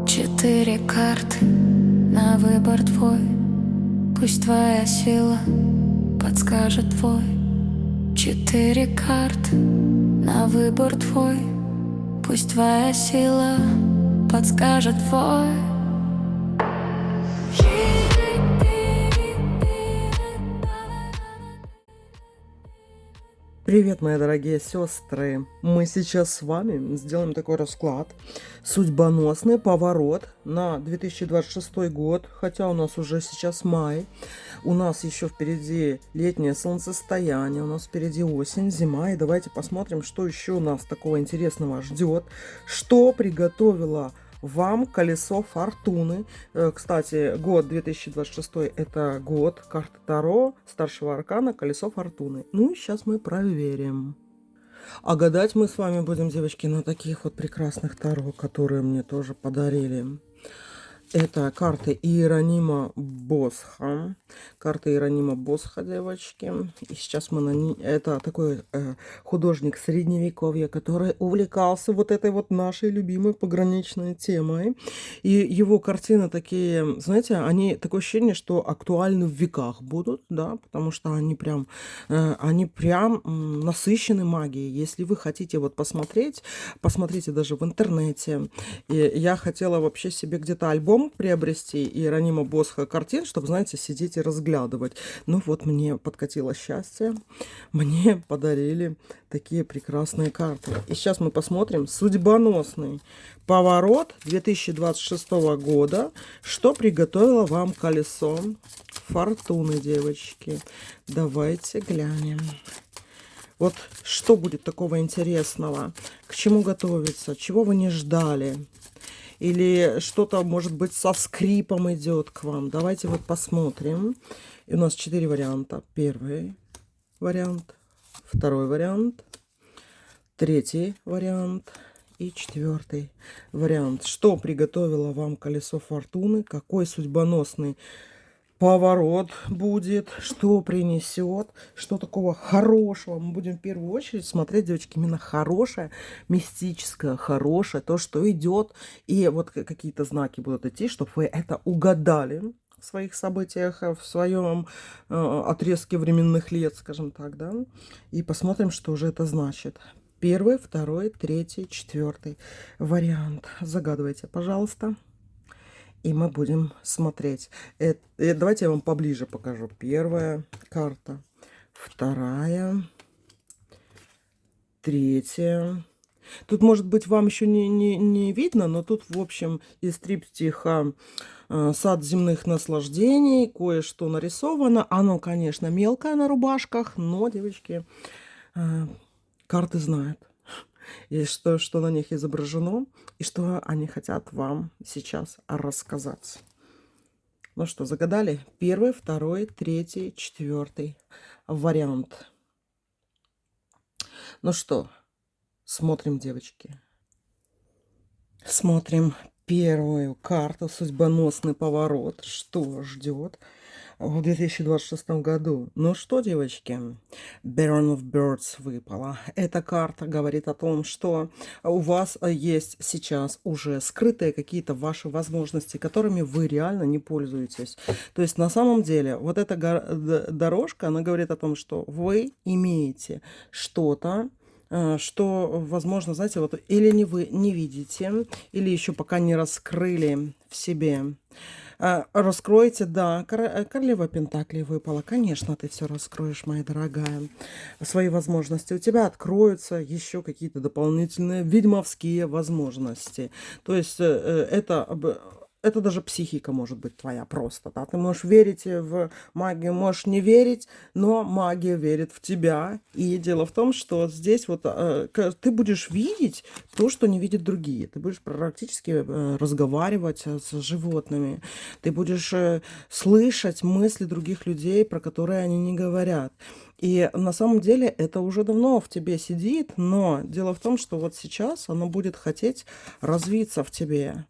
Четыре карты на выбор твой. Пусть твоя сила подскажет твой. Четыре карты на выбор твой. Пусть твоя сила подскажет твой. Привет, мои дорогие сестры! Мы сейчас с вами сделаем такой расклад. Судьбоносный поворот на 2026 год, хотя у нас уже сейчас май. У нас еще впереди летнее солнцестояние, у нас впереди осень, зима. И давайте посмотрим, что еще у нас такого интересного ждет. Что приготовила вам колесо фортуны. Кстати, год 2026 это год карты Таро, старшего аркана, колесо фортуны. Ну и сейчас мы проверим. А гадать мы с вами будем, девочки, на таких вот прекрасных Таро, которые мне тоже подарили. Это карты Иеронима Босха. Карта Иеронима Босха, девочки. И сейчас мы на ней... Это такой художник средневековья, который увлекался вот этой вот нашей любимой пограничной темой. И его картины такие, знаете, они такое ощущение, что актуальны в веках будут, да, потому что они прям насыщены магией. Если вы хотите вот посмотреть, посмотрите даже в интернете. И я хотела вообще себе где-то альбом приобрести Иеронима Босха картин, чтобы, знаете, сидеть и разглядывать. Ну вот мне подкатило счастье, мне подарили такие прекрасные карты. И сейчас мы посмотрим судьбоносный поворот 2026 года, что приготовило вам колесо фортуны, девочки. Давайте глянем. Вот что будет такого интересного, к чему готовиться, чего вы не ждали. Или что-то, может быть, со скрипом идет к вам. Давайте вот посмотрим. И у нас 4 варианта. Первый вариант, второй вариант, третий вариант и 4-й вариант. Что приготовило вам колесо фортуны? Какой судьбоносный поворот будет, что принесет, что такого хорошего. Мы будем в первую очередь смотреть, девочки, именно хорошее, мистическое, хорошее, то, что идет. И вот какие-то знаки будут идти, чтобы вы это угадали в своих событиях, в своем отрезке временных лет, скажем так, да. И посмотрим, что же это значит. Первый, второй, третий, 4-й вариант. Загадывайте, пожалуйста. И мы будем смотреть. Давайте я вам поближе покажу. Первая карта, вторая, третья. Тут, может быть, вам еще не видно, но тут, в общем, из триптиха «Сад земных наслаждений» кое-что нарисовано. Оно, конечно, мелкое на рубашках, но, девочки, карты знают. И что на них изображено, и что они хотят вам сейчас рассказать. Ну что, загадали? Первый, второй, третий, 4-й вариант. Ну что, смотрим, девочки. Смотрим первую карту, судьбоносный поворот. Что ждет в 2026 году? Ну что, девочки, Baron of Birds выпала. Эта карта говорит о том, что у вас есть сейчас уже скрытые какие-то ваши возможности, которыми вы реально не пользуетесь. То есть на самом деле вот эта дорожка, она говорит о том, что вы имеете что-то, что, возможно, знаете, вот или вы не видите, или еще пока не раскрыли в себе. Раскроете, да, королева Пентаклей выпала. Конечно, ты все раскроешь, моя дорогая, свои возможности. У тебя откроются еще какие-то дополнительные ведьмовские возможности. То есть это даже психика может быть твоя просто, да. Ты можешь верить в магию, можешь не верить, но магия верит в тебя. И дело в том, что здесь вот ты будешь видеть то, что не видят другие. Ты будешь практически разговаривать с животными. Ты будешь слышать мысли других людей, про которые они не говорят. И на самом деле это уже давно в тебе сидит, но дело в том, что вот сейчас оно будет хотеть развиться в тебе.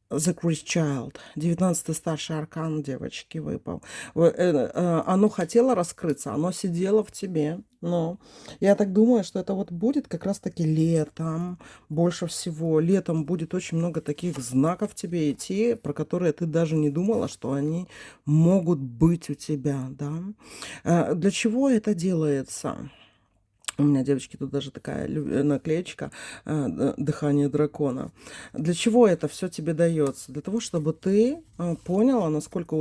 The Christ Child, 19-й старший аркан, девочки, выпал. Оно хотело раскрыться, оно сидело в тебе. Но я так думаю, что это вот будет как раз-таки летом, больше всего. Летом будет очень много таких знаков тебе идти, про которые ты даже не думала, что они могут быть у тебя, да. Для чего это делается? У меня, девочки, тут даже такая наклеечка «Дыхание дракона». Для чего это все тебе дается? Для того, чтобы ты поняла, насколько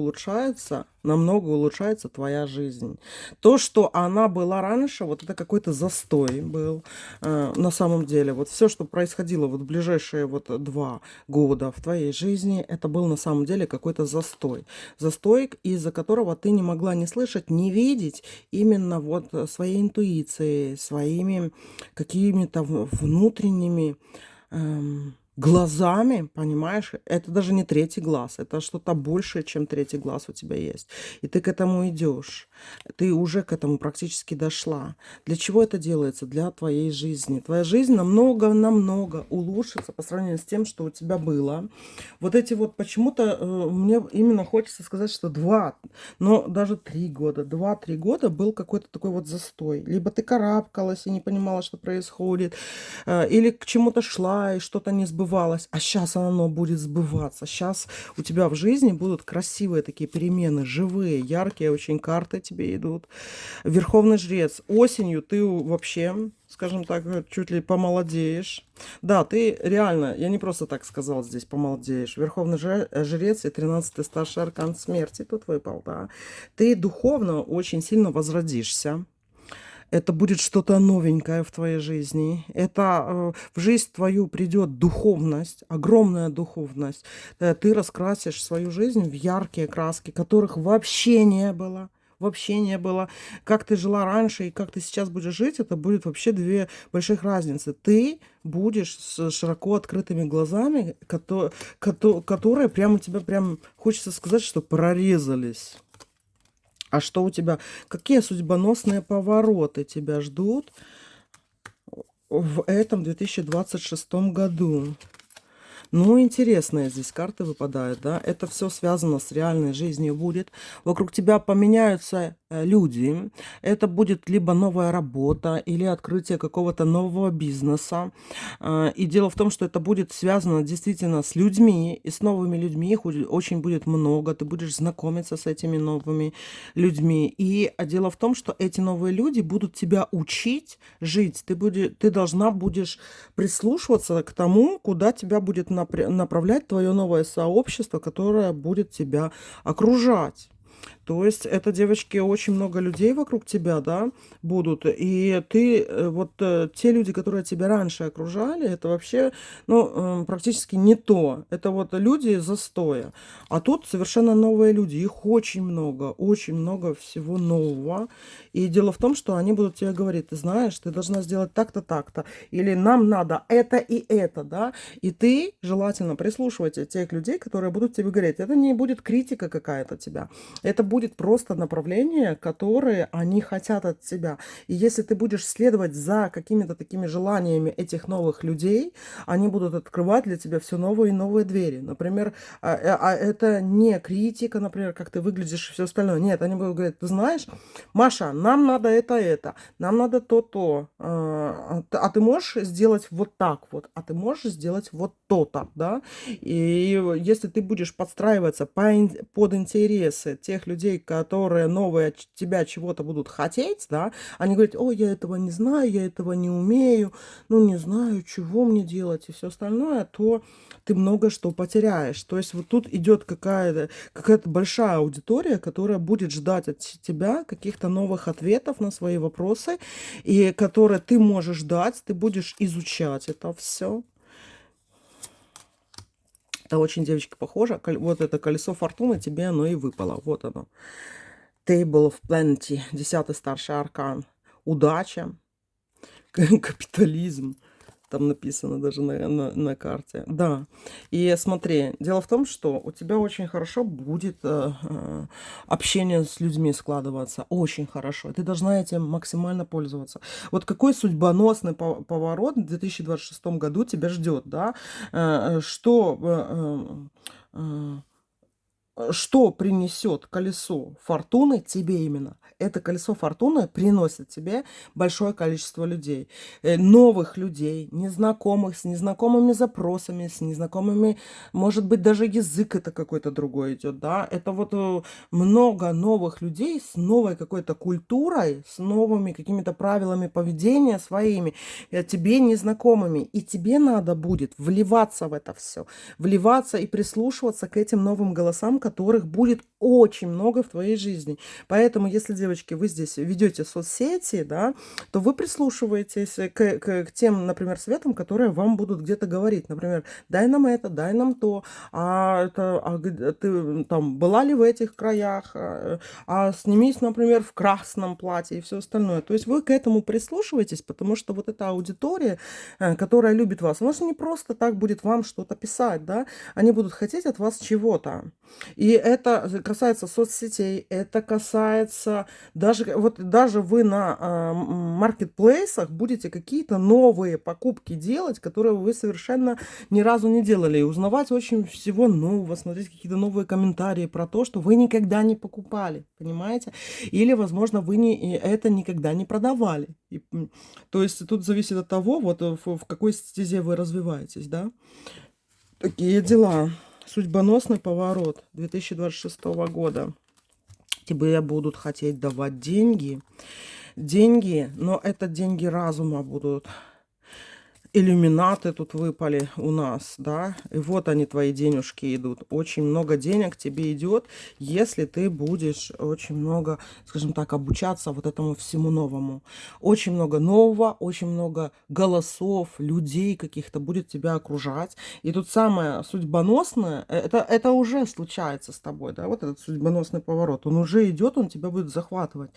намного улучшается твоя жизнь. То, что она была раньше, вот это какой-то застой был на самом деле. Вот все, что происходило вот в ближайшие вот 2 года в твоей жизни, это был на самом деле какой-то застой. Застой, из-за которого ты не могла ни слышать, ни видеть именно вот своей интуицией, своими какими-то внутренними глазами, понимаешь? Это даже не третий глаз, это что-то большее, чем третий глаз у тебя есть. И ты к этому идешь. Ты уже к этому практически дошла. Для чего это делается? Для твоей жизни. Твоя жизнь намного улучшится по сравнению с тем, что у тебя было. Вот эти вот почему-то мне именно хочется сказать, что 2, но даже 3 года, 2-3 года был какой-то такой вот застой. Либо ты карабкалась и не понимала, что происходит, или к чему-то шла и что-то не сбывалось. А сейчас оно будет сбываться. Сейчас у тебя в жизни будут красивые такие перемены, живые, яркие очень карты тебе идут. Верховный жрец. Осенью ты вообще, скажем так, чуть ли помолодеешь. Да, ты реально, я не просто так сказал здесь помолодеешь. Верховный жрец и 13-й старший аркан смерти тут выпал, да. Ты духовно очень сильно возродишься. Это будет что-то новенькое в твоей жизни. Это в жизнь твою придет духовность, огромная духовность. Ты раскрасишь свою жизнь в яркие краски, которых вообще не было. Вообще не было. Как ты жила раньше и как ты сейчас будешь жить, это будет вообще 2 больших разницы. Ты будешь с широко открытыми глазами, которые прямо тебя прям хочется сказать, что прорезались. А что у тебя? Какие судьбоносные повороты тебя ждут в этом 2026 году? Ну, интересные здесь карты выпадают, да. Это все связано с реальной жизнью будет. Вокруг тебя поменяются люди. Это будет либо новая работа, или открытие какого-то нового бизнеса. И дело в том, что это будет связано действительно с людьми, и с новыми людьми. Их очень будет много. Ты будешь знакомиться с этими новыми людьми. И дело в том, что эти новые люди будут тебя учить жить. Ты должна будешь прислушиваться к тому, куда тебя будет направлять твое новое сообщество, которое будет тебя окружать. То есть это, девочки, очень много людей вокруг тебя, да, будут. И ты, те люди, которые тебя раньше окружали, это вообще, ну, практически не то. Это вот люди из застоя. А тут совершенно новые люди. Их очень много всего нового. И дело в том, что они будут тебе говорить: ты знаешь, ты должна сделать так-то, так-то. Или нам надо это и это, да. И ты желательно прислушивайся тех людей, которые будут тебе говорить. Это не будет критика какая-то тебя. Это будет просто направление, которые они хотят от тебя. И если ты будешь следовать за какими-то такими желаниями этих новых людей, они будут открывать для тебя все новые и новые двери. Например, это не критика, например, как ты выглядишь и все остальное. Нет, они будут говорить: ты знаешь, Маша, нам надо это, нам надо то, а ты можешь сделать вот так вот, а ты можешь сделать вот то-то, да? И если ты будешь подстраиваться под интересы тех людей, которые новые от тебя чего-то будут хотеть, да, они говорят: о, я этого не знаю, я этого не умею, ну, не знаю, чего мне делать и все остальное, то ты много что потеряешь. То есть вот тут идет какая-то большая аудитория, которая будет ждать от тебя каких-то новых ответов на свои вопросы, и которые ты можешь дать, ты будешь изучать это все. Это очень, девочки, похоже. Вот это колесо фортуны, тебе оно и выпало. Вот оно. Table of Plenty, 10-й старший аркан. Удача, капитализм. Там написано даже на карте. Да. И смотри, дело в том, что у тебя очень хорошо будет общение с людьми складываться. Очень хорошо. Ты должна этим максимально пользоваться. Вот какой судьбоносный поворот в 2026 году тебя ждет, да? Что принесет колесо фортуны тебе именно? Это колесо фортуны приносит тебе большое количество людей, новых людей, незнакомых, с незнакомыми запросами, с незнакомыми, может быть, даже язык это какой-то другой идет, да? Это вот много новых людей с новой какой-то культурой, с новыми какими-то правилами поведения своими, тебе незнакомыми. И тебе надо будет вливаться в это все, вливаться и прислушиваться к этим новым голосам, которых будет очень много в твоей жизни. Поэтому, если, девочки, вы здесь ведете соцсети, да, то вы прислушиваетесь к тем, например, советам, которые вам будут где-то говорить. Например, дай нам это, дай нам то, ты там была ли в этих краях, снимись, например, в красном платье и все остальное. То есть вы к этому прислушиваетесь, потому что вот эта аудитория, которая любит вас, она же не просто так будет вам что-то писать, да, они будут хотеть от вас чего-то. И это касается соцсетей, это касается даже вы на маркетплейсах будете какие-то новые покупки делать, которые вы совершенно ни разу не делали, и узнавать очень всего нового, смотреть какие-то новые комментарии про то, что вы никогда не покупали, понимаете? Или, возможно, это никогда не продавали. То есть тут зависит от того, вот в какой стезе вы развиваетесь, да? Такие дела. Судьбоносный поворот 2026 года. Тебе будут хотеть давать деньги, но это деньги разума будут. Иллюминаты тут выпали у нас, да, и вот они, твои денежки идут. Очень много денег тебе идет, если ты будешь очень много, скажем так, обучаться вот этому всему новому. Очень много нового, очень много голосов, людей каких-то будет тебя окружать. И тут самое судьбоносное, это уже случается с тобой, да, вот этот судьбоносный поворот, он уже идет, он тебя будет захватывать.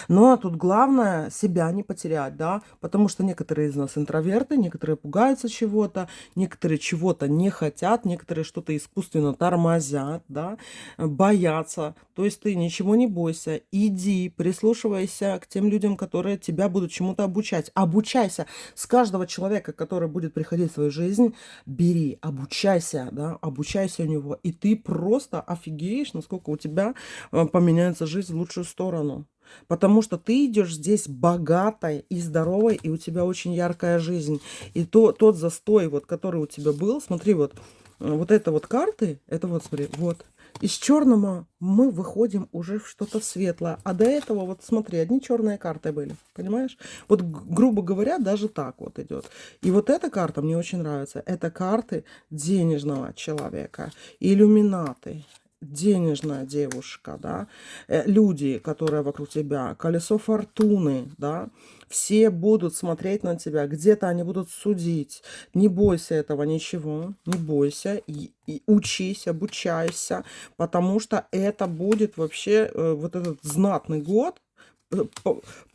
Но тут главное себя не потерять, да, потому что некоторые из нас интроверты, некоторые пугаются чего-то, некоторые чего-то не хотят, некоторые что-то искусственно тормозят, да, боятся. То есть ты ничего не бойся, иди, прислушивайся к тем людям, которые тебя будут чему-то обучать. Обучайся. С каждого человека, который будет приходить в свою жизнь, бери, обучайся, да, обучайся у него. И ты просто офигеешь, насколько у тебя поменяется жизнь в лучшую сторону. Потому что ты идешь здесь богатой и здоровой, и у тебя очень яркая жизнь. И тот застой, вот, который у тебя был, смотри, вот это вот карты, это вот, смотри, вот. Из черного мы выходим уже в что-то светлое. А до этого, вот смотри, одни черные карты были, понимаешь? Вот, грубо говоря, даже так вот идет. И вот эта карта мне очень нравится. Это карты денежного человека, иллюминаты. Денежная девушка, да, люди, которые вокруг тебя, колесо фортуны, да, все будут смотреть на тебя, где-то они будут судить. Не бойся этого ничего, не бойся, и учись, обучайся, потому что это будет вообще вот этот знатный год,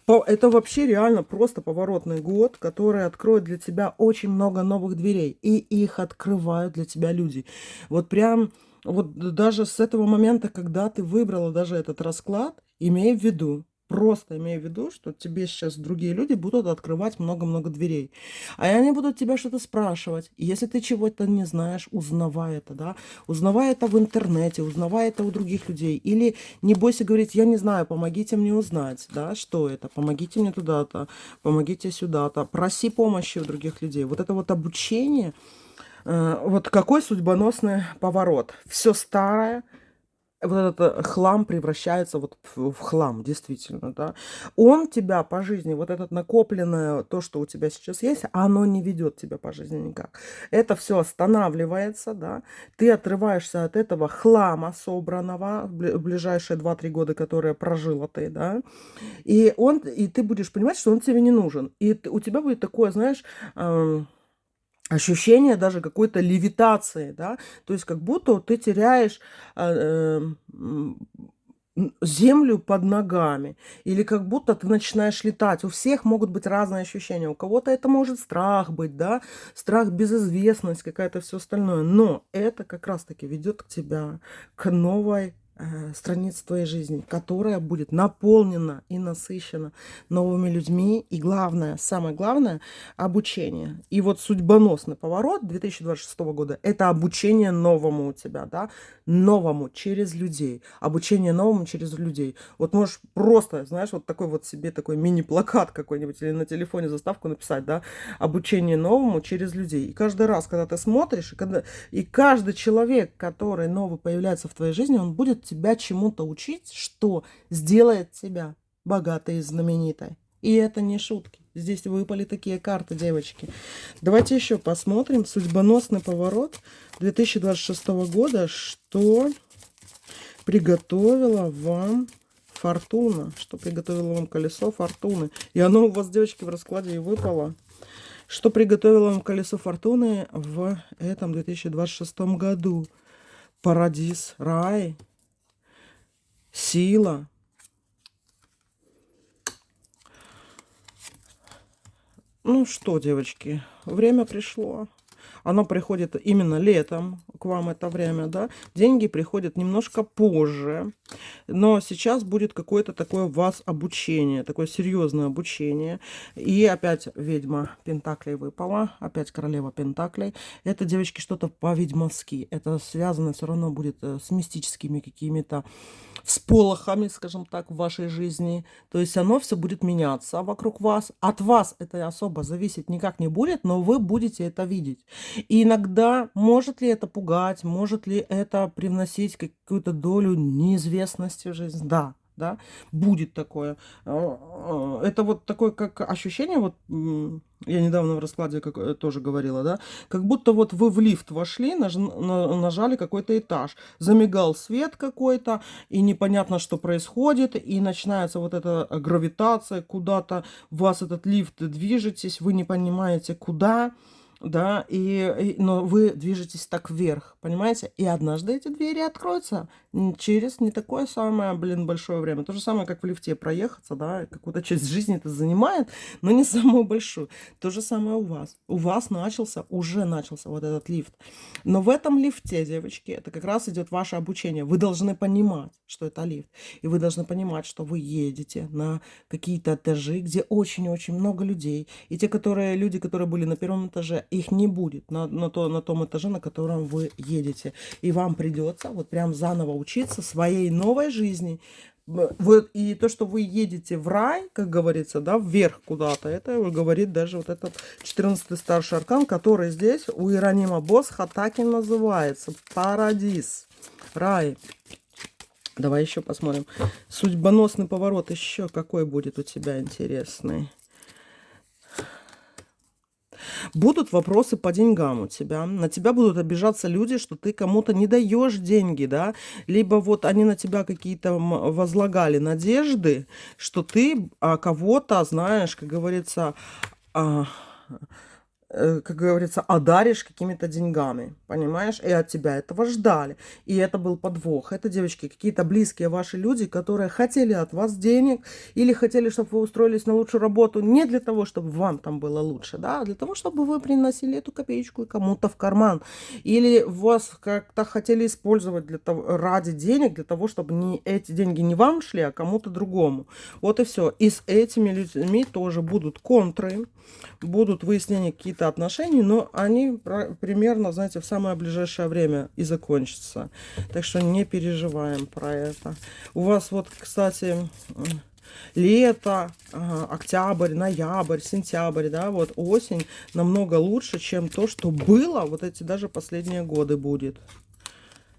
это вообще реально просто поворотный год, который откроет для тебя очень много новых дверей, и их открывают для тебя люди. Вот прям вот даже с этого момента, когда ты выбрала даже этот расклад, имей в виду, просто имей в виду, что тебе сейчас другие люди будут открывать много-много дверей. А они будут тебя что-то спрашивать. И если ты чего-то не знаешь, узнавай это, да. Узнавай это в интернете, узнавай это у других людей. Или не бойся говорить, я не знаю, помогите мне узнать, да, что это. Помогите мне туда-то, помогите сюда-то. Проси помощи у других людей. Вот это вот обучение. Вот какой судьбоносный поворот. Все старое, вот этот хлам превращается вот в хлам, действительно, да. Он тебя по жизни, вот это накопленное, то, что у тебя сейчас есть, оно не ведет тебя по жизни никак. Это все останавливается, да. Ты отрываешься от этого хлама собранного в ближайшие 2-3 года, которые прожила ты, да. И ты будешь понимать, что он тебе не нужен. И у тебя будет такое, знаешь, ощущение даже какой-то левитации, да, то есть как будто ты теряешь землю под ногами, или как будто ты начинаешь летать. У всех могут быть разные ощущения. У кого-то это может страх быть, да, страх, безызвестность, какая-то все остальное. Но это как раз-таки ведет к тебя к новой странице твоей жизни, которая будет наполнена и насыщена новыми людьми. И главное, самое главное, обучение. И вот судьбоносный поворот 2026 года– это обучение новому у тебя, да, новому через людей. Обучение новому через людей. Вот можешь просто, знаешь, вот такой вот себе такой мини-плакат какой-нибудь или на телефоне заставку написать, да, обучение новому через людей. И каждый раз, когда ты смотришь, и каждый человек, который новый появляется в твоей жизни, он будет тебя чему-то учить, что сделает тебя богатой и знаменитой. И это не шутки. Здесь выпали такие карты, девочки. Давайте еще посмотрим судьбоносный поворот 2026 года, что приготовила вам фортуна, что приготовила вам колесо фортуны. И оно у вас, девочки, в раскладе и выпало. Что приготовило вам колесо фортуны в этом 2026 году? Парадиз, рай, сила. Ну что, девочки, время пришло. Оно приходит именно летом, к вам это время, да. Деньги приходят немножко позже. Но сейчас будет какое-то такое у вас обучение, такое серьезное обучение. И опять ведьма Пентаклей выпала, опять королева Пентаклей. Это, девочки, что-то по-ведьмовски. Это связано все равно будет с мистическими какими-то всполохами, скажем так, в вашей жизни. То есть оно все будет меняться вокруг вас. От вас это особо зависеть никак не будет, но вы будете это видеть. И иногда может ли это пугать, может ли это привносить какую-то долю неизвестности в жизнь? Да, да, будет такое. Это вот такое, как ощущение, вот я недавно в раскладе тоже говорила, да, как будто вот вы в лифт вошли, нажали какой-то этаж, замигал свет какой-то, и непонятно, что происходит, и начинается вот эта гравитация, куда-то вас этот лифт движетесь, вы не понимаете, куда, да, но вы движетесь так вверх, понимаете? И однажды эти двери откроются через не такое самое, большое время. То же самое, как в лифте проехаться, да, какую-то часть жизни это занимает, но не самую большую. То же самое у вас. У вас уже начался вот этот лифт. Но в этом лифте, девочки, это как раз идет ваше обучение. Вы должны понимать, что это лифт. И вы должны понимать, что вы едете на какие-то этажи, где очень-очень много людей. И те, люди, которые были на первом этаже, их не будет на том этаже, на котором вы едете. И вам придется вот прям заново учиться своей новой жизни. И то, что вы едете в рай, как говорится, да, вверх куда-то, это говорит даже вот этот 14-й старший аркан, который здесь у Иеронима Босха так и называется. Парадиз, рай. Давай еще посмотрим. Судьбоносный поворот еще какой будет у тебя интересный. Будут вопросы по деньгам у тебя. На тебя будут обижаться люди, что ты кому-то не даешь деньги, да. Либо вот они на тебя какие-то возлагали надежды, что ты кого-то, знаешь, как говорится, одаришь какими-то деньгами, понимаешь? И от тебя этого ждали. И это был подвох. Это, девочки, какие-то близкие ваши люди, которые хотели от вас денег или хотели, чтобы вы устроились на лучшую работу не для того, чтобы вам там было лучше, да, а для того, чтобы вы приносили эту копеечку кому-то в карман. Или вас как-то хотели использовать ради денег, для того, чтобы эти деньги не вам шли, а кому-то другому. Вот и все. И с этими людьми тоже будут контры, будут выяснения какие-то отношений, но они примерно, знаете, в самое ближайшее время и закончатся. Так что не переживаем про это. У вас вот, кстати, лето, октябрь, ноябрь, сентябрь, да, вот осень намного лучше, чем то, что было вот эти даже последние годы будет.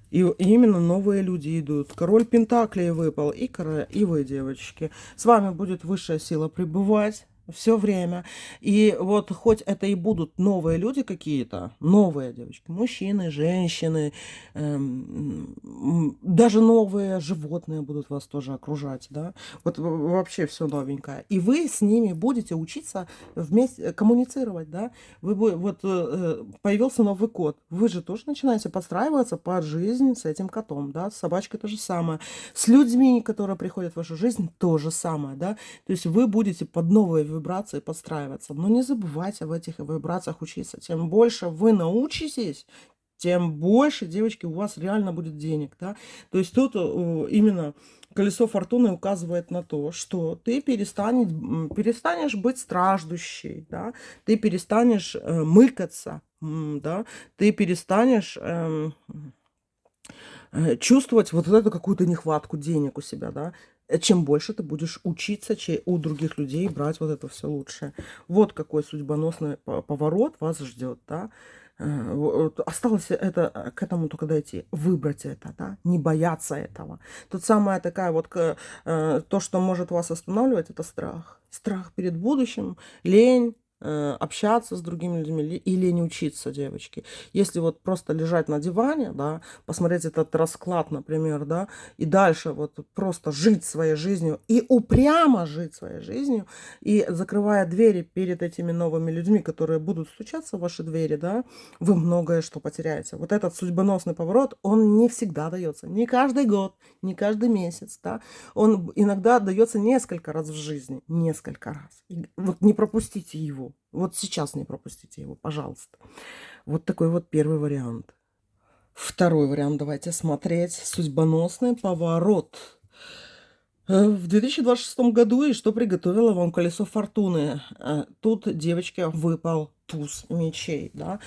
И именно новые люди идут. Король Пентаклей выпал, и вы, девочки. С вами будет высшая сила пребывать. все время. И вот хоть это и будут новые люди какие-то, новые девочки, мужчины, женщины, даже новые животные будут вас тоже окружать, да, вот вообще все новенькое. И вы с ними будете учиться вместе коммуницировать, да. Вот появился новый кот, вы же тоже начинаете подстраиваться под жизнь с этим котом, да, с собачкой то же самое, с людьми, которые приходят в вашу жизнь, то же самое, да. То есть вы будете под новые вибрации подстраиваться. Но не забывайте в этих вибрациях учиться. Тем больше вы научитесь, тем больше, девочки, у вас реально будет денег, да. То есть тут именно колесо фортуны указывает на то, что ты перестанешь быть страждущей, да, ты перестанешь мыкаться, да, ты перестанешь чувствовать вот эту какую-то нехватку денег у себя, да. Чем больше ты будешь учиться у других людей брать вот это все лучшее. Вот какой судьбоносный поворот вас ждет, да. Вот осталось это, к этому только дойти, выбрать это, да, не бояться этого. Тут самая такая вот, то, что может вас останавливать, это страх. Страх перед будущим, лень, общаться с другими людьми и лень учиться, девочки. Если вот просто лежать на диване, да, посмотреть этот расклад, например, да, и дальше вот просто жить своей жизнью и упрямо жить своей жизнью, и закрывая двери перед этими новыми людьми, которые будут стучаться в ваши двери, да, вы многое что потеряете. Вот этот судьбоносный поворот, он не всегда дается, не каждый год, не каждый месяц, да, он иногда дается несколько раз в жизни, несколько раз. И вот не пропустите его. Вот сейчас не пропустите его, пожалуйста. Вот такой вот первый вариант. Второй вариант давайте смотреть. Судьбоносный поворот. В 2026 году и что приготовило вам колесо фортуны? Тут, девочки, выпал туз мечей, да.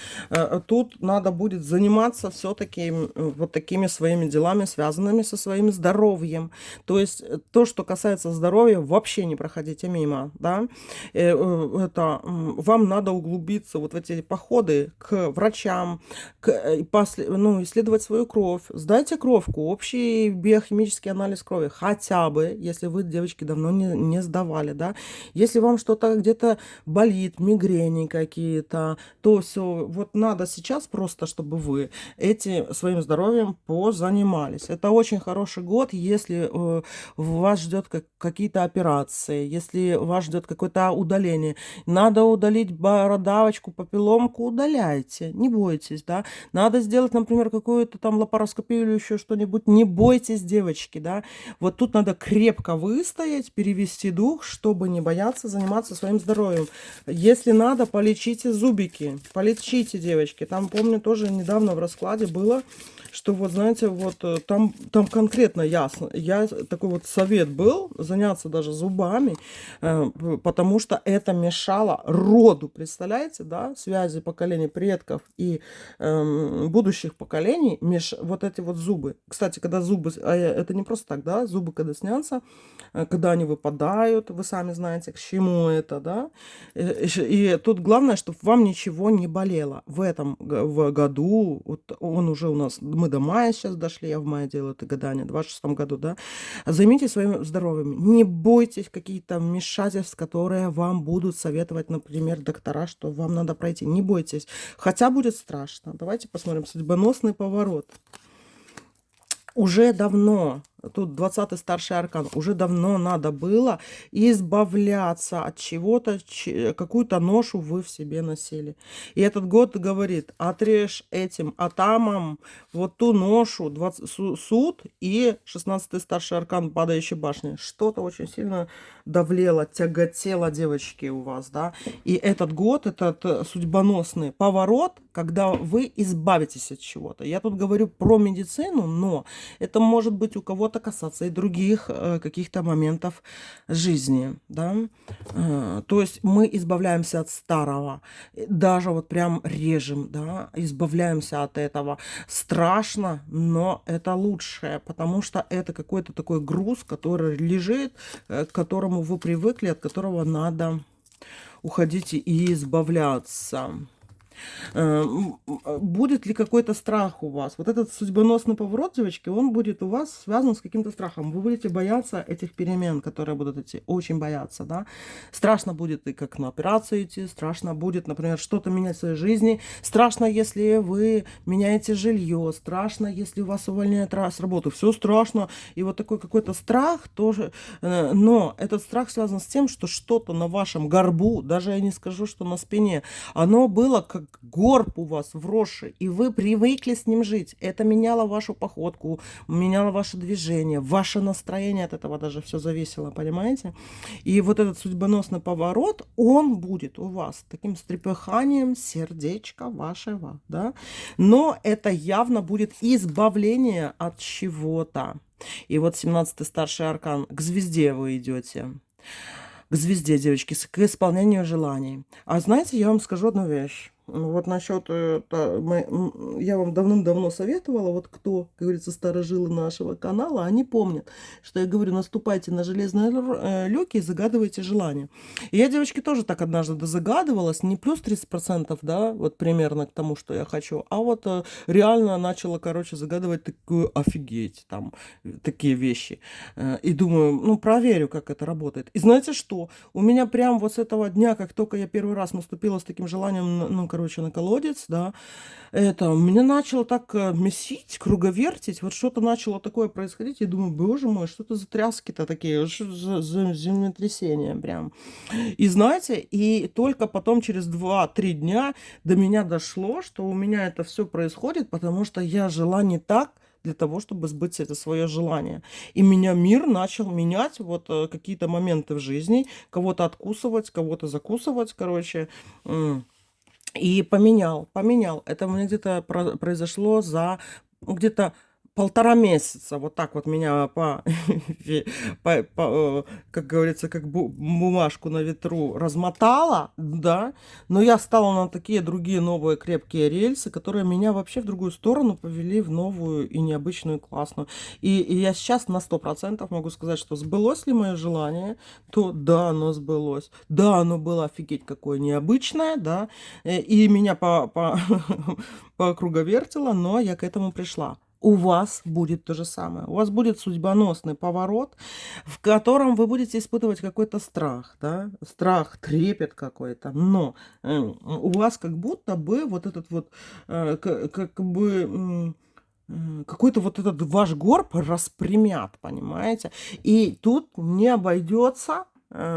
Тут надо будет заниматься все-таки вот такими своими делами, связанными со своим здоровьем. То есть то, что касается здоровья, вообще не проходите мимо, да. Вам надо углубиться вот в эти походы к врачам, исследовать свою кровь. Сдайте кровку, общий биохимический анализ крови, хотя бы, если вы, девочки, давно не сдавали, да. Если вам что-то где-то болит, мигрени какие-то, то все, вот надо сейчас просто, чтобы вы своим здоровьем позанимались. Это очень хороший год, если вас ждет какие-то операции, если вас ждет какое-то удаление. Надо удалить бородавочку, папилломку, удаляйте, не бойтесь, да. Надо сделать, например, какую-то там лапароскопию или еще что-нибудь, не бойтесь, девочки, да. Вот тут надо крепко выстоять, перевести дух, чтобы не бояться заниматься своим здоровьем. Если надо, полечите зубики, полечите, девочки. Там, помню, тоже недавно в раскладе было, что вот, знаете, вот там конкретно ясно. Такой вот совет был заняться даже зубами, потому что это мешало роду, представляете, да, связи поколений предков и будущих поколений, вот эти вот зубы. Кстати, когда зубы, это не просто так, да, зубы когда снятся, когда они выпадают, вы сами знаете, к чему это, да. И тут главное, чтобы вам ничего не болело. В году, вот он уже у нас, мы до мая сейчас дошли, я в мае делаю это гадание, в 26 году, да. Займитесь своим здоровьем. Не бойтесь какие-то вмешательств, которые вам будут советовать, например, доктора, что вам надо пройти. Не бойтесь. Хотя будет страшно. Давайте посмотрим. Судьбоносный поворот. Уже давно, тут 20-й старший аркан, уже давно надо было избавляться от чего-то, какую-то ношу вы в себе носили. И этот год говорит, отрежь этим атамам вот ту ношу, суд и 16-й старший аркан падающей башни. Что-то очень сильно давлело, тяготело, девочки, у вас, да. И этот год, этот судьбоносный поворот, когда вы избавитесь от чего-то. Я тут говорю про медицину, но это может быть у кого-то касаться и других каких-то моментов жизни, да. То есть мы избавляемся от старого, даже вот прям режем, да, избавляемся от этого. Страшно, но это лучшее, потому что это какой-то такой груз, который лежит, к которому вы привыкли, от которого надо уходить и избавляться. Будет ли какой-то страх у вас? Вот этот судьбоносный поворот, девочки, он будет у вас связан с каким-то страхом. Вы будете бояться этих перемен, которые будут идти, очень бояться, да. Страшно будет и как на операцию идти, страшно будет, например, что-то менять в своей жизни, страшно, если вы меняете жилье, страшно, если вас увольняют с работы, все страшно. И вот такой какой-то страх тоже, но этот страх связан с тем, что что-то на вашем горбу, даже я не скажу, что на спине, оно было как горб у вас вросший, и вы привыкли с ним жить. Это меняло вашу походку, меняло ваше движение, ваше настроение от этого даже все зависело, понимаете? И вот этот судьбоносный поворот, он будет у вас таким стрепыханием сердечка вашего, да? Но это явно будет избавление от чего-то. И вот 17-й старший аркан, к звезде вы идете. К звезде, девочки, к исполнению желаний. А знаете, я вам скажу одну вещь. Вот насчет, я вам давным-давно советовала, вот кто, как говорится, старожилы нашего канала, они помнят, что я говорю, наступайте на железные люки и загадывайте желания. И я, девочки, тоже так однажды дозагадывалась, не плюс 30%, да, вот примерно к тому, что я хочу, а вот реально начала, короче, загадывать такую, офигеть, там, такие вещи. И думаю, ну, проверю, как это работает. И знаете что? У меня прям вот с этого дня, как только я первый раз наступила с таким желанием, ну, короче, на колодец, да, это меня начало так месить, круговертить, вот что-то начало такое происходить, я думаю, боже мой, что это за тряски-то такие, что за землетрясения прям. И знаете, и только потом через 2-3 дня до меня дошло, что у меня это все происходит, потому что я жила не так, для того, чтобы сбыть это свое желание. И меня мир начал менять вот какие-то моменты в жизни, кого-то откусывать, кого-то закусывать, короче. И поменял. Это у меня где-то произошло за где-то 1,5 месяца. Вот так вот меня как говорится, как бумажку на ветру размотала, да. Но я стала на такие другие новые крепкие рельсы, которые меня вообще в другую сторону повели, в новую и необычную, классную. И я сейчас на 100% могу сказать, что сбылось ли мое желание, то да, оно сбылось. Да, оно было офигеть какое необычное, да. И меня по круговертило, но я к этому пришла. У вас будет то же самое. У вас будет судьбоносный поворот, в котором вы будете испытывать какой-то страх, да, страх, трепет какой-то, но у вас как будто бы вот этот вот, как бы какой-то вот этот ваш горб распрямят, понимаете? И тут не обойдется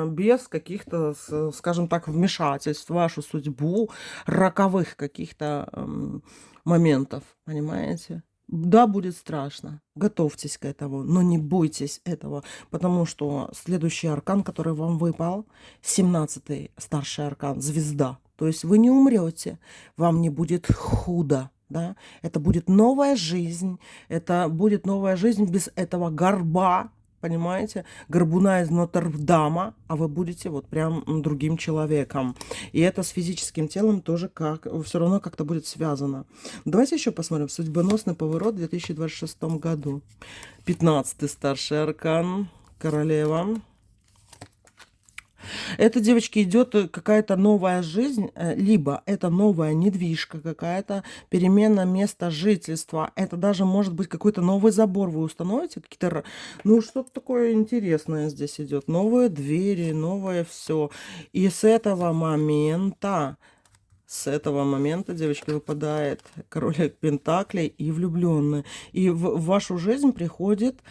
без каких-то, скажем так, вмешательств в вашу судьбу, роковых каких-то моментов, понимаете? Да, будет страшно. Готовьтесь к этому, но не бойтесь этого, потому что следующий аркан, который вам выпал, 17-й старший аркан, звезда. То есть вы не умрете, вам не будет худо. Да? Это будет новая жизнь, без этого горба, понимаете, горбуна из Нотр-Дама, а вы будете вот прям другим человеком. И это с физическим телом тоже все равно как-то будет связано. Давайте еще посмотрим. Судьбоносный поворот в 2026 году. 15-й старший аркан, королева. Это, девочки, идет какая-то новая жизнь, либо это новая недвижка какая-то, перемена места жительства. Это даже может быть какой-то новый забор вы установите, какие-то, ну, что-то такое интересное здесь идет. Новые двери, новое все. И с этого момента, девочки, выпадает король пентаклей и влюбленный. И в вашу жизнь приходит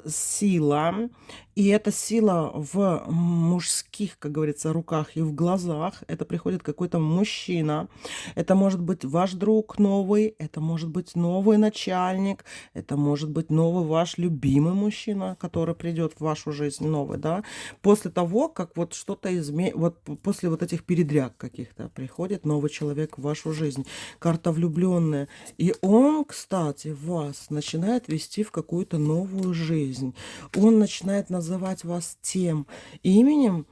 сила. И эта сила в мужских, как говорится, руках и в глазах. Это приходит какой-то мужчина. Это может быть ваш друг новый. Это может быть новый начальник. Это может быть новый ваш любимый мужчина, который придет в вашу жизнь новый, да. После того, как вот что-то вот после вот этих передряг каких-то приходит новый человек в вашу жизнь. Карта влюбленная. И он, кстати, вас начинает вести в какую-то новую жизнь. Он начинает называть вас тем именем,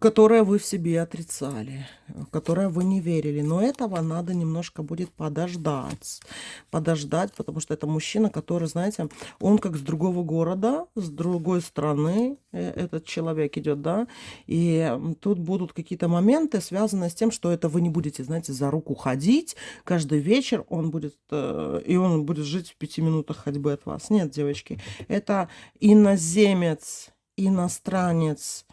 которое вы в себе отрицали, в которое вы не верили. Но этого надо немножко будет подождать. Подождать, потому что это мужчина, который, знаете, он как с другого города, с другой страны этот человек идет, да, и тут будут какие-то моменты, связанные с тем, что это вы не будете, знаете, за руку ходить каждый вечер, он будет, и он будет жить в 5 минутах ходьбы от вас. Нет, девочки, это иноземец, иностранец,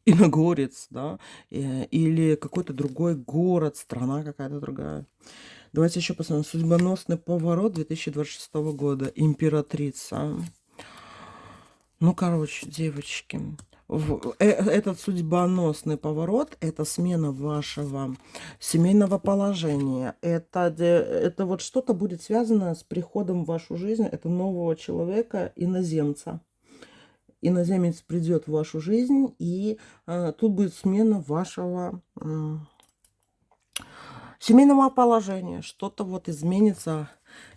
иногорец, да, или какой-то другой город, страна какая-то другая. Давайте еще посмотрим. Судьбоносный поворот 2026 года. Императрица. Ну, короче, девочки, этот судьбоносный поворот — это смена вашего семейного положения. Это вот что-то будет связано с приходом в вашу жизнь, это нового человека, иноземца. Иноземец придет в вашу жизнь, и тут будет смена вашего семейного положения. Что-то вот изменится,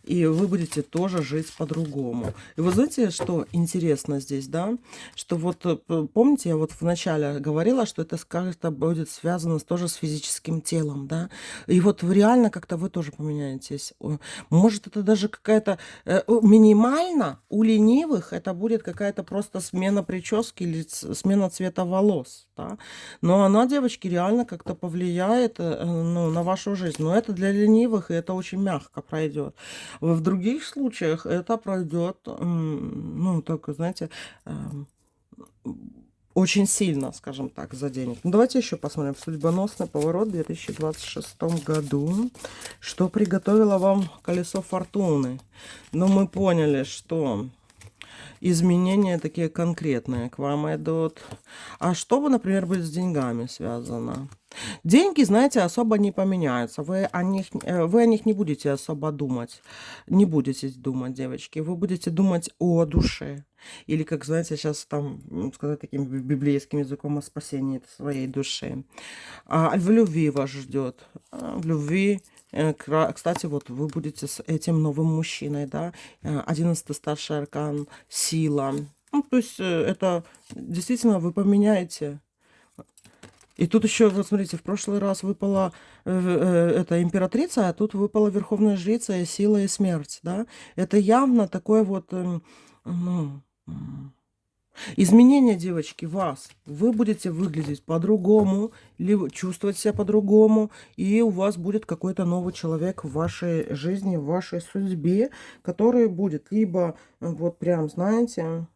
и вы будете тоже жить по-другому. И вы знаете, что интересно здесь, да? Что вот, помните, я вот вначале говорила, что это как-то будет связано тоже с физическим телом, да? И вот реально как-то вы тоже поменяетесь. Может, это даже какая-то минимально у ленивых это будет какая-то просто смена прически или смена цвета волос, да? Но она, девочки, реально как-то повлияет ну, на вашу жизнь. Но это для ленивых, и это очень мягко пройдет. В других случаях это пройдет, ну, только, знаете, очень сильно, скажем так, заденет. Ну, давайте еще посмотрим. Судьбоносный поворот в 2026 году. Что приготовило вам колесо фортуны? Но мы поняли, что изменения такие конкретные к вам идут. А что бы, например, будет с деньгами связано? Деньги, знаете, особо не поменяются. Вы о них не будете особо думать. Не будете думать, девочки. Вы будете думать о душе. Или, как, знаете, сейчас там сказать таким библейским языком, о спасении своей души. А в любви вас ждет. В любви. Кстати, вот вы будете с этим новым мужчиной, да, 11-й старший аркан, сила. Ну, то есть это действительно вы поменяете. И тут еще, вот смотрите, в прошлый раз выпала эта императрица, а тут выпала верховная жрица и сила и смерть, да. Это явно такое вот, ну, изменение, девочки, вас. Вы будете выглядеть по-другому, либо чувствовать себя по-другому, и у вас будет какой-то новый человек в вашей жизни, в вашей судьбе, который будет либо, вот прям, знаете,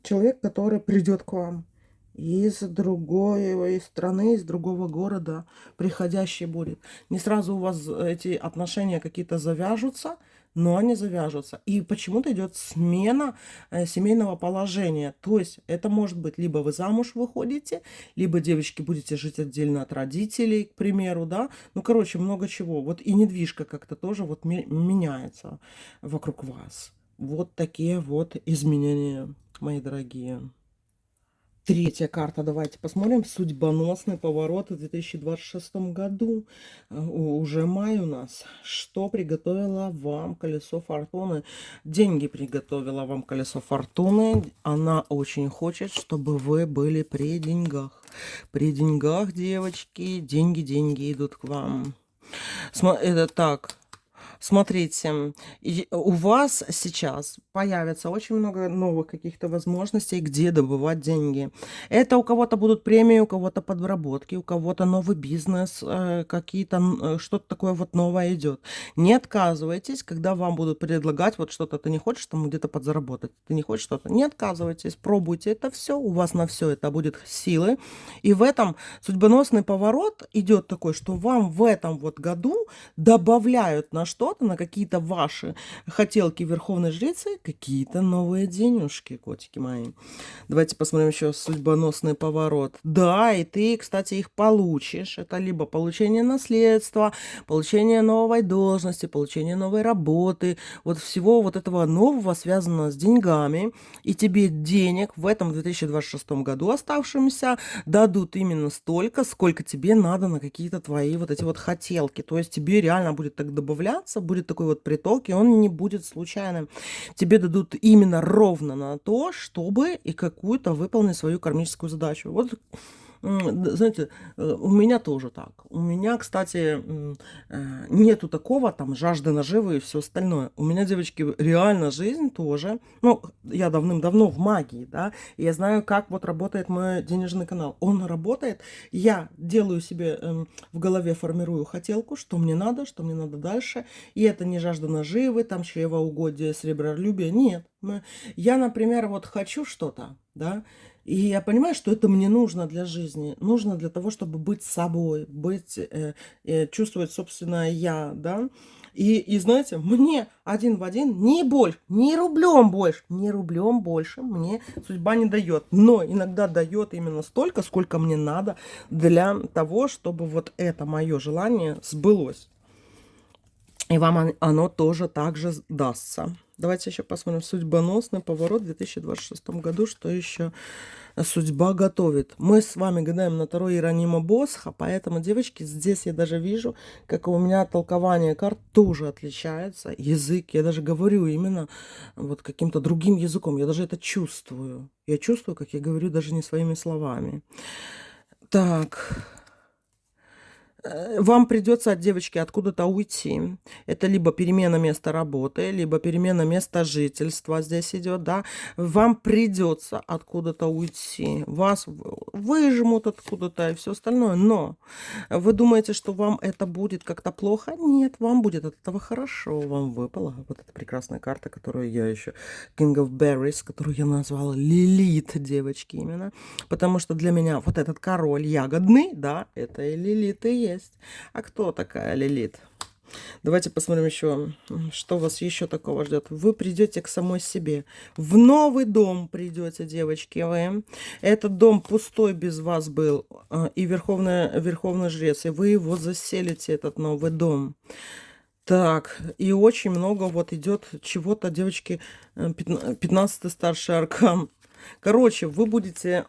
человек, который придет к вам из другой страны, из другого города, приходящий будет. Не сразу у вас эти отношения какие-то завяжутся, но они завяжутся. И почему-то идет смена семейного положения. То есть это может быть либо вы замуж выходите, либо, девочки, будете жить отдельно от родителей, к примеру, да. Ну, короче, много чего. Вот и недвижка как-то тоже вот меняется вокруг вас. Вот такие вот изменения, мои дорогие. Третья карта, давайте посмотрим. Судьбоносный поворот в 2026 году. Уже май у нас. Что приготовила вам колесо фортуны? Деньги приготовила вам колесо фортуны. Она очень хочет, чтобы вы были при деньгах. При деньгах, девочки. Деньги идут к вам. Это так. Смотрите, у вас сейчас появится очень много новых каких-то возможностей, где добывать деньги. Это у кого-то будут премии, у кого-то подработки, у кого-то новый бизнес, какие-то, что-то такое вот новое идет. Не отказывайтесь, когда вам будут предлагать вот что-то, ты не хочешь там где-то подзаработать, ты не хочешь что-то, не отказывайтесь, пробуйте это все, у вас на все это будет силы. И в этом судьбоносный поворот идет такой, что вам в этом вот году добавляют на что-то, на какие-то ваши хотелки верховной жрицы, какие-то новые денежки, котики мои. Давайте посмотрим еще судьбоносный поворот. Да, и ты, кстати, их получишь. Это либо получение наследства, получение новой должности, получение новой работы. Вот всего вот этого нового связано с деньгами. И тебе денег в этом 2026 году оставшемся дадут именно столько, сколько тебе надо на какие-то твои вот эти вот хотелки. То есть тебе реально будет так добавляться развиваться, будет такой вот приток, и он не будет случайным. Тебе дадут именно ровно на то, чтобы и какую-то выполнить свою кармическую задачу. Вот знаете, у меня тоже так. У меня, кстати, нету такого там жажды наживы и все остальное. У меня, девочки, реально жизнь тоже. Ну, я давным-давно в магии, да, и я знаю, как вот работает мой денежный канал. Он работает, я делаю себе в голове, формирую хотелку, что мне надо дальше. И это не жажда наживы, там чревоугодие, сребролюбие. Нет. Я, например, вот хочу что-то, да, и я понимаю, что это мне нужно для жизни, нужно для того, чтобы быть собой, чувствовать собственное я, да. И знаете, мне один в один, ни рублем больше мне судьба не дает. Но иногда дает именно столько, сколько мне надо для того, чтобы вот это мое желание сбылось. И вам оно тоже так же дастся. Давайте еще посмотрим судьбоносный поворот в 2026 году, что еще судьба готовит. Мы с вами гадаем на Таро Иеронима Босха, поэтому, девочки, здесь я даже вижу, как у меня толкование карт тоже отличается. Язык, я даже говорю именно вот каким-то другим языком, я даже это чувствую. Я чувствую, как я говорю даже не своими словами. Так... Вам придется от девочки откуда-то уйти. Это либо перемена места работы, либо перемена места жительства здесь идет, да. Вам придется откуда-то уйти. Вас выжмут откуда-то и все остальное. Но вы думаете, что вам это будет как-то плохо? Нет, вам будет от этого хорошо. Вам выпала вот эта прекрасная карта, которую я еще... King of Berries, которую я назвала Лилит, девочки, именно. Потому что для меня вот этот король ягодный, да, это и Лилит и есть. А кто такая Лилит? Давайте посмотрим еще, что вас еще такого ждет. Вы придете к самой себе. В новый дом придете, девочки, вы. Этот дом пустой без вас был. И верховный жрец. И вы его заселите, этот новый дом. Так, и очень много вот идет чего-то, девочки, 15-й старший аркан. Короче, вы будете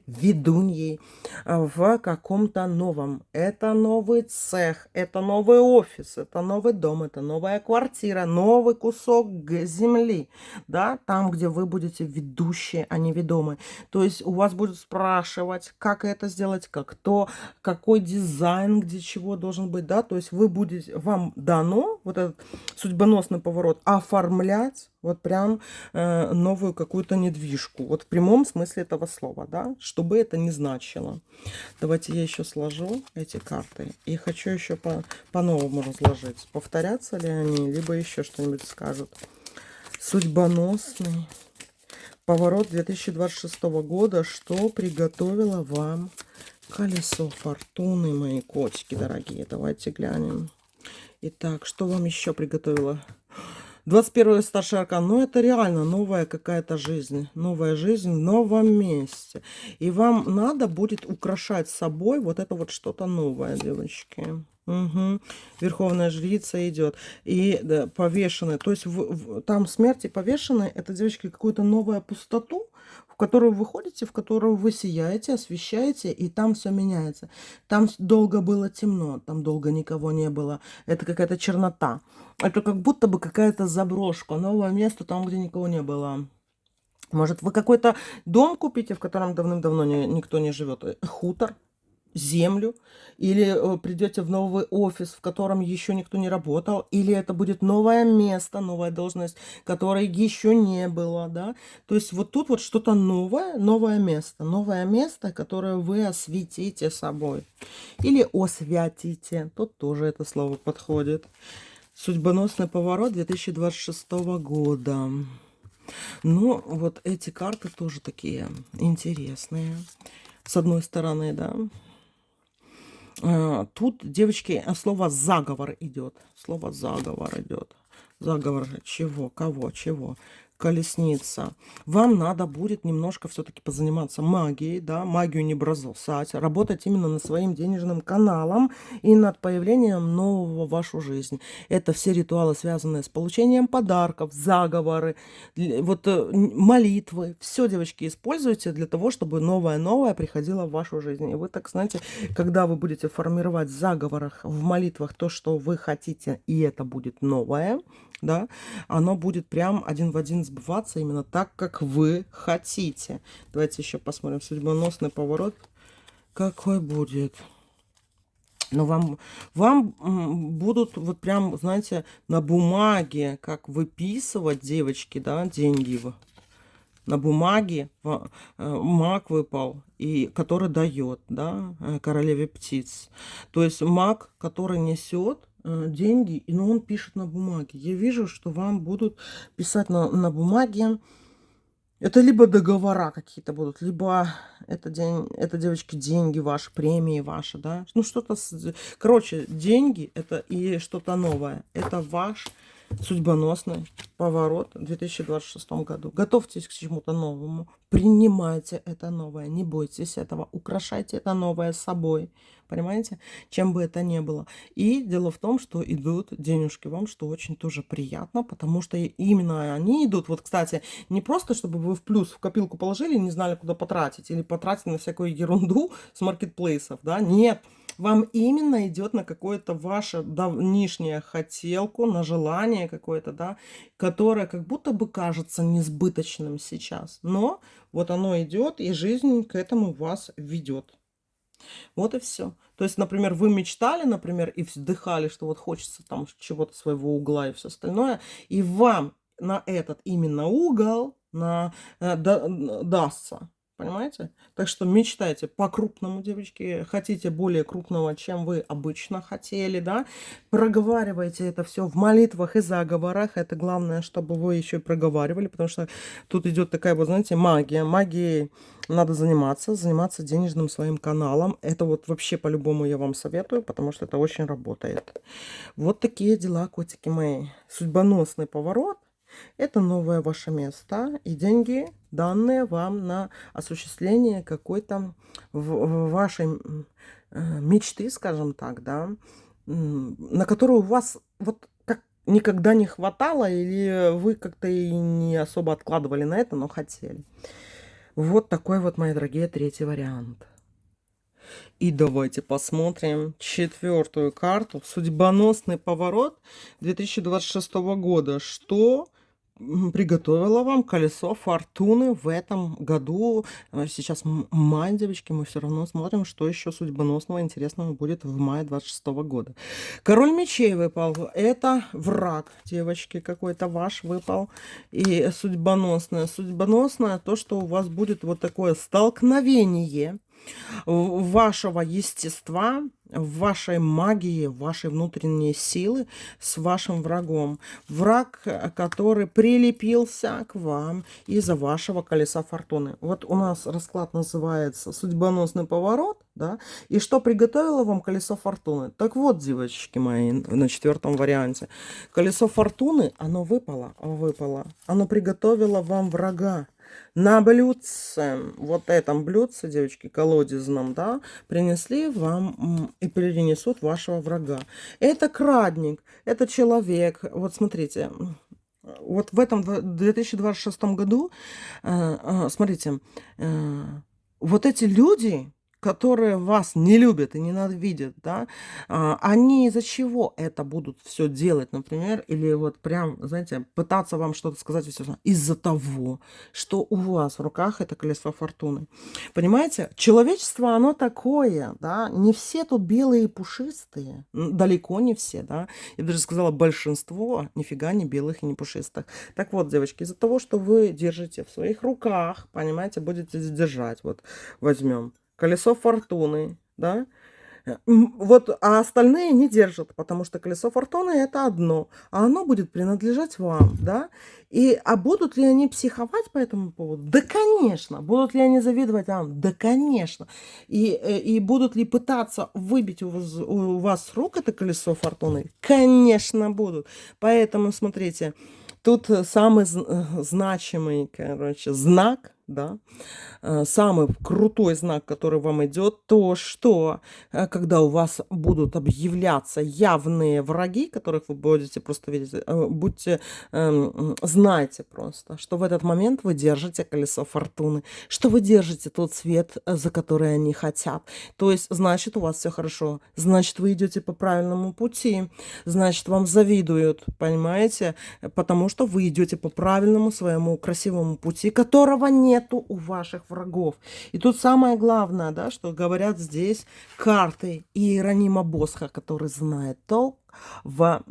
ведуньей в каком-то новом. Это новый цех, это новый офис, это новый дом, это новая квартира, новый кусок земли, да, там, где вы будете ведущие, а не ведомые. То есть у вас будут спрашивать, как это сделать, какой дизайн, где чего должен быть, да, то есть вам дано вот этот судьбоносный поворот оформлять вот прям новую какую-то недвижку. Вот в прямом смысле этого слова, да, что бы это ни значило. Давайте я еще сложу эти карты. И хочу еще по-новому разложить. Повторятся ли они, либо еще что-нибудь скажут. Судьбоносный поворот 2026 года. Что приготовило вам колесо фортуны, мои котики дорогие? Давайте глянем. Итак, что вам еще приготовило 21-й старший аркан? Ну, это реально новая какая-то жизнь. Новая жизнь в новом месте. И вам надо будет украшать собой вот это вот что-то новое, девочки. Угу. Верховная жрица идет. И да, повешенная. То есть там смерти повешенные, это, девочки, какую-то новую пустоту, в которую вы ходите, в которую вы сияете, освещаете, и там все меняется. Там долго было темно, там долго никого не было. Это какая-то чернота. Это как будто бы какая-то заброшка, новое место там, где никого не было. Может, вы какой-то дом купите, в котором давным-давно никто не живет, хутор, землю, или придете в новый офис, в котором еще никто не работал, или это будет новое место, новая должность, которой еще не было, да. То есть вот тут вот что-то новое место, которое вы осветите собой. Или освятите, тут тоже это слово подходит. Судьбоносный поворот 2026 года. Ну, вот эти карты тоже такие интересные. С одной стороны, да. Тут, девочки, слово заговор идет. Слово заговор идет. Заговор чего? Кого? Чего? колесница. Вам надо будет немножко все-таки позаниматься магией, да, магию не бросать, работать именно над своим денежным каналом и над появлением нового в вашу жизнь. Это все ритуалы, связанные с получением подарков, заговоры, молитвы. Все, девочки, используйте для того, чтобы новое-новое приходило в вашу жизнь. И вы так, знаете, когда вы будете формировать в заговорах, в молитвах то, что вы хотите, и это будет новое, да, оно будет прям один в один сбываться именно так, как вы хотите. Давайте еще посмотрим судьбоносный поворот. Какой будет? Но вам будут вот прям, знаете, на бумаге, как выписывать, девочки, да, деньги. На бумаге маг выпал, и который дает, да, королеве птиц. То есть маг, который несет деньги, но он пишет на бумаге. Я вижу, что вам будут писать на бумаге. Это либо договора какие-то будут, либо это, девочки, деньги ваши, премии ваши, да. Ну, что-то... Короче, деньги это и что-то новое. Это ваш судьбоносный поворот в 2026 году. Готовьтесь к чему-то новому. Принимайте это новое. Не бойтесь этого. Украшайте это новое собой. Понимаете? Чем бы это ни было. И дело в том, что идут денежки вам, что очень тоже приятно, потому что именно они идут. Вот, кстати, не просто, чтобы вы в плюс в копилку положили и не знали, куда потратить, или потратить на всякую ерунду с маркетплейсов, да? Нет. Вам именно идет на какое-то ваше давнишнее хотелку, на желание какое-то, да, которое как будто бы кажется несбыточным сейчас. Но вот оно идет, и жизнь к этому вас ведет. Вот и все. То есть, например, вы мечтали, например, и вздыхали, что вот хочется там чего-то своего угла и все остальное, и вам на этот именно угол дастся. Понимаете? Так что мечтайте по-крупному, девочки. Хотите более крупного, чем вы обычно хотели, да? Проговаривайте это все в молитвах и заговорах. Это главное, чтобы вы еще и проговаривали, потому что тут идет такая, вот, знаете, магия. Магией надо заниматься денежным своим каналом. Это вот вообще по-любому я вам советую, потому что это очень работает. Вот такие дела, котики мои. Судьбоносный поворот. Это новое ваше место и деньги, данные вам на осуществление какой-то вашей мечты, скажем так, да, на которую у вас вот как никогда не хватало, или вы как-то и не особо откладывали на это, но хотели. Вот такой вот, мои дорогие, третий вариант. И давайте посмотрим четвертую карту. Судьбоносный поворот 2026 года. Что приготовила вам колесо фортуны в этом году? Сейчас май, девочки, мы все равно смотрим, что еще судьбоносного интересного будет в мае 26 года. Король мечей выпал. Это враг, девочки, какой-то ваш выпал. И судьбоносное. Судьбоносное то, что у вас будет вот такое столкновение вашего естества, в вашей магии, в вашей внутренней силы с вашим врагом. Враг, который прилепился к вам из-за вашего колеса фортуны. Вот у нас расклад называется «Судьбоносный поворот», да, и что приготовило вам колесо фортуны? Так вот, девочки мои, на четвертом варианте. Колесо фортуны, оно выпало. Оно приготовило вам врага. На блюдце, вот этом блюдце, девочки, колодезном, да, принесли вам и перенесут вашего врага. Это крадник, это человек. Вот смотрите, вот в этом 2026 году, смотрите, вот эти люди, которые вас не любят и ненавидят, да, они из-за чего это будут все делать, например, или вот прям, знаете, пытаться вам что-то сказать, из-за того, что у вас в руках это колесо фортуны. Понимаете, человечество, оно такое, да, не все тут белые и пушистые, далеко не все, да, я даже сказала, большинство нифига не белых и не пушистых. Так вот, девочки, из-за того, что вы держите в своих руках, понимаете, будете держать, вот возьмем колесо фортуны, да, вот, а остальные не держат, потому что колесо фортуны это одно, а оно будет принадлежать вам, да, а будут ли они психовать по этому поводу? Да, конечно. Будут ли они завидовать вам? Да, конечно. И будут ли пытаться выбить у вас с рук это колесо фортуны? Конечно, будут. Поэтому, смотрите, Тут самый значимый, короче, знак, да, самый крутой знак, который вам идет, то, что когда у вас будут объявляться явные враги, которых вы будете просто видеть, знайте просто, что в этот момент вы держите колесо фортуны, что вы держите тот свет, за который они хотят. То есть, значит, у вас все хорошо, значит, вы идете по правильному пути, значит, вам завидуют, понимаете, потому что вы идете по правильному своему красивому пути, которого нету у ваших врагов. И тут самое главное, да, что говорят здесь карты Иеронима Босха, который знает толк в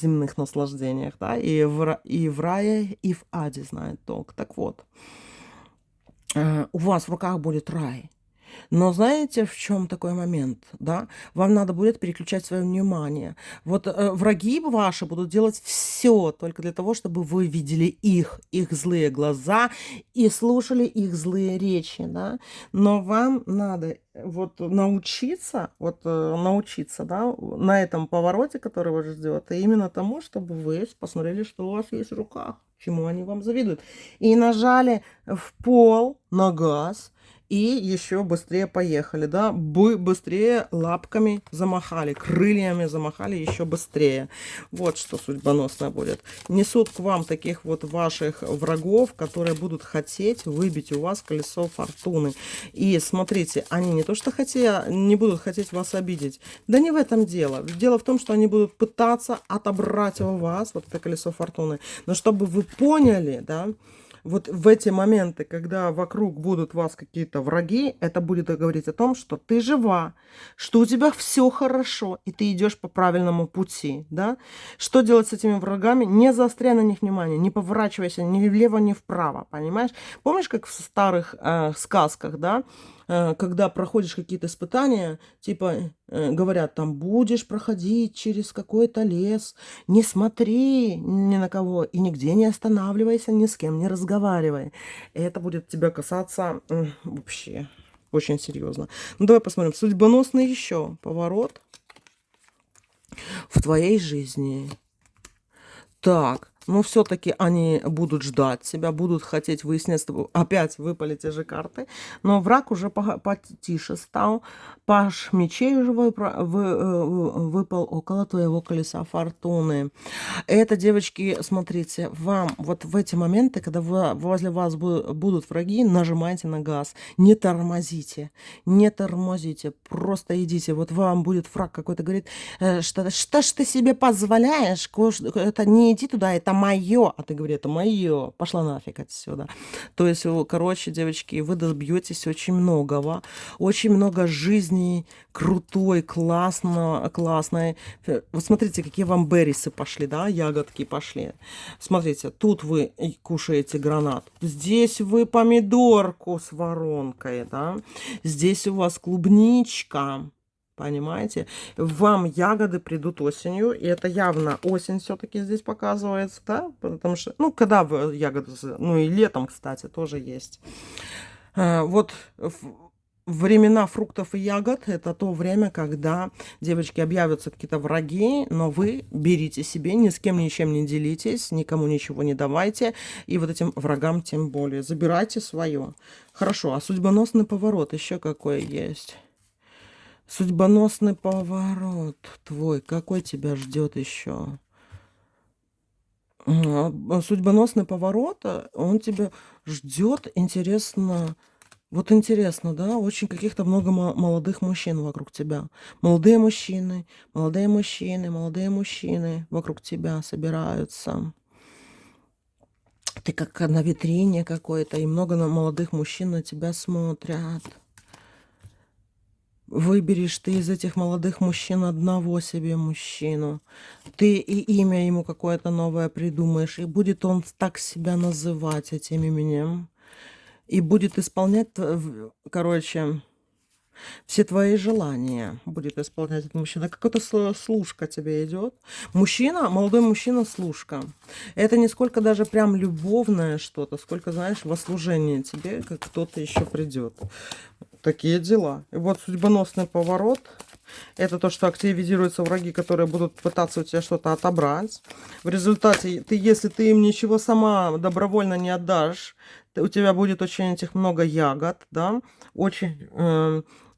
земных наслаждениях, да, и в рае, и в аде знает толк. Так вот, у вас в руках будет рай. Но знаете, в чем такой момент, да? Вам надо будет переключать свое внимание. Вот враги ваши будут делать все только для того, чтобы вы видели их злые глаза и слушали их злые речи, да? Но вам надо вот научиться, да, на этом повороте, который вас ждет, и именно тому, чтобы вы посмотрели, что у вас есть в руках, чему они вам завидуют. И нажали в пол на газ, и еще быстрее поехали, да, быстрее лапками замахали, крыльями замахали еще быстрее. Вот что судьбоносное будет. Несут к вам таких вот ваших врагов, которые будут хотеть выбить у вас колесо фортуны. И смотрите, они не то что не будут хотеть вас обидеть, да не в этом дело. Дело в том, что они будут пытаться отобрать у вас вот это колесо фортуны. Но чтобы вы поняли, да, вот в эти моменты, когда вокруг будут вас какие-то враги, это будет говорить о том, что ты жива, что у тебя все хорошо, и ты идешь по правильному пути, да? Что делать с этими врагами? Не заостряй на них внимание, не поворачивайся ни влево, ни вправо, понимаешь? Помнишь, как в старых сказках, да? Когда проходишь какие-то испытания, типа говорят, там будешь проходить через какой-то лес, не смотри ни на кого и нигде не останавливайся, ни с кем не разговаривай. И это будет тебя касаться вообще очень серьезно. Ну давай посмотрим. Судьбоносный еще поворот в твоей жизни. Так, но все-таки они будут ждать тебя, будут хотеть выяснять с тобой. Опять выпали те же карты, но враг уже потише стал. Паш мечей уже выпал около твоего колеса фортуны. Это, девочки, смотрите, вам вот в эти моменты, когда возле вас будут враги, нажимайте на газ. Не тормозите, не тормозите, просто идите. Вот вам будет враг какой-то, говорит, что ж ты себе позволяешь, это не иди туда, это мое. А ты говоришь, это мое. Пошла нафиг отсюда. То есть, короче, девочки, вы добьетесь очень многого. Очень много жизней крутой, классной. Вот смотрите, какие вам беррисы пошли, да, ягодки пошли. Смотрите, тут вы кушаете гранат. Здесь вы помидорку с воронкой, да. Здесь у вас клубничка. Понимаете? Вам ягоды придут осенью, и это явно осень все-таки здесь показывается, да? Потому что, ну, когда вы ягоды, ну, и летом, кстати, тоже есть. Вот времена фруктов и ягод – это то время, когда, девочки, объявятся какие-то враги, но вы берите себе, ни с кем ничем не делитесь, никому ничего не давайте, и вот этим врагам тем более. Забирайте свое. Хорошо, а судьбоносный поворот еще какой есть? Судьбоносный поворот твой, какой тебя ждет еще? Судьбоносный поворот, он тебя ждет, интересно, вот интересно, да, очень каких-то много молодых мужчин вокруг тебя. Молодые мужчины вокруг тебя собираются. Ты как на витрине какой-то, и много молодых мужчин на тебя смотрят. Выберешь ты из этих молодых мужчин одного себе мужчину. Ты и имя ему какое-то новое придумаешь, и будет он так себя называть этим именем. И будет исполнять, короче, все твои желания. Будет исполнять этот мужчина. Какая-то служка тебе идет. Мужчина, молодой мужчина, служка. Это не сколько даже прям любовное что-то, сколько, знаешь, во служение тебе, как кто-то еще придет. Такие дела. И вот судьбоносный поворот. Это то, что активизируются враги, которые будут пытаться у тебя что-то отобрать. В результате, если ты им ничего сама добровольно не отдашь, у тебя будет очень этих много ягод, да, очень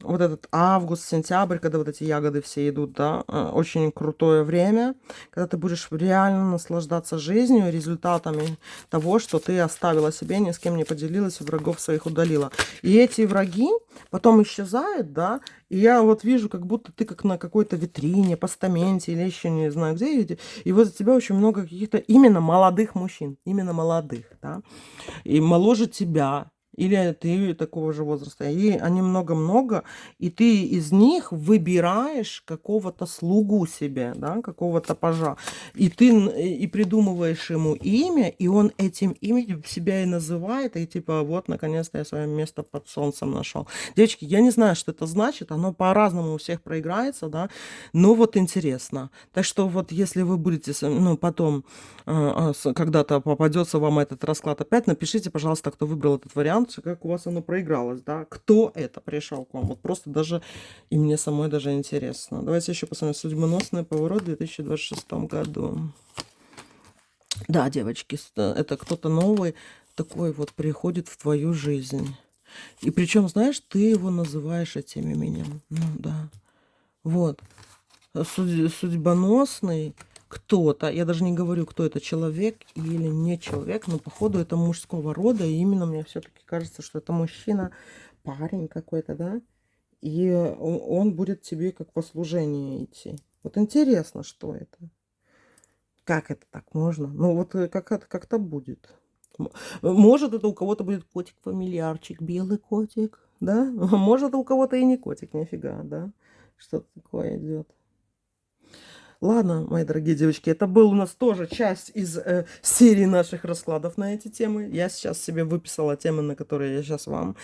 вот этот август, сентябрь, когда вот эти ягоды все идут, да, очень крутое время, когда ты будешь реально наслаждаться жизнью, результатами того, что ты оставила себе, ни с кем не поделилась, врагов своих удалила. И эти враги потом исчезают, да, и я вот вижу, как будто ты как на какой-то витрине, постаменте или еще не знаю где, и вот у тебя очень много каких-то именно молодых мужчин, именно молодых, да, и моложе тебя, или ты такого же возраста. И они много-много, и ты из них выбираешь какого-то слугу себе, да, какого-то пажа. И ты и придумываешь ему имя, и он этим именем себя и называет, и типа вот, наконец-то я свое место под солнцем нашел. Девочки, я не знаю, что это значит, оно по-разному у всех проиграется, да, но вот интересно. Так что вот если вы будете, ну, потом когда-то попадется вам этот расклад опять, напишите, пожалуйста, кто выбрал этот вариант, как у вас оно проигралось, да, кто это пришел к вам, вот просто даже, и мне самой даже интересно. Давайте еще посмотрим, судьбоносный поворот в 2026 году. Да, девочки, это кто-то новый такой вот приходит в твою жизнь. И причем, знаешь, ты его называешь этим именем. Ну да. Вот. Судьбоносный кто-то, я даже не говорю, кто это, человек или не человек, но походу это мужского рода, и именно мне все-таки кажется, что это мужчина, парень какой-то, да, и он будет тебе как во служение идти. Вот интересно, что это. Как это так можно? Ну вот как это как-то будет. Может, это у кого-то будет котик-фамильярчик, белый котик, да? Может, у кого-то и не котик, нифига, да? Что-то такое идет. Ладно, мои дорогие девочки, это был у нас тоже часть из серии наших раскладов на эти темы. Я сейчас себе выписала темы, на которые я сейчас вам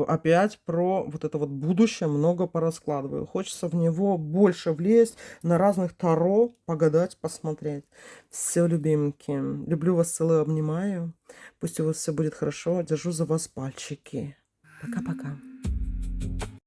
опять про вот это вот будущее много пораскладываю. Хочется в него больше влезть, на разных таро погадать, посмотреть. Все, любименькие, люблю вас, целую, обнимаю. Пусть у вас все будет хорошо. Держу за вас пальчики. Пока-пока.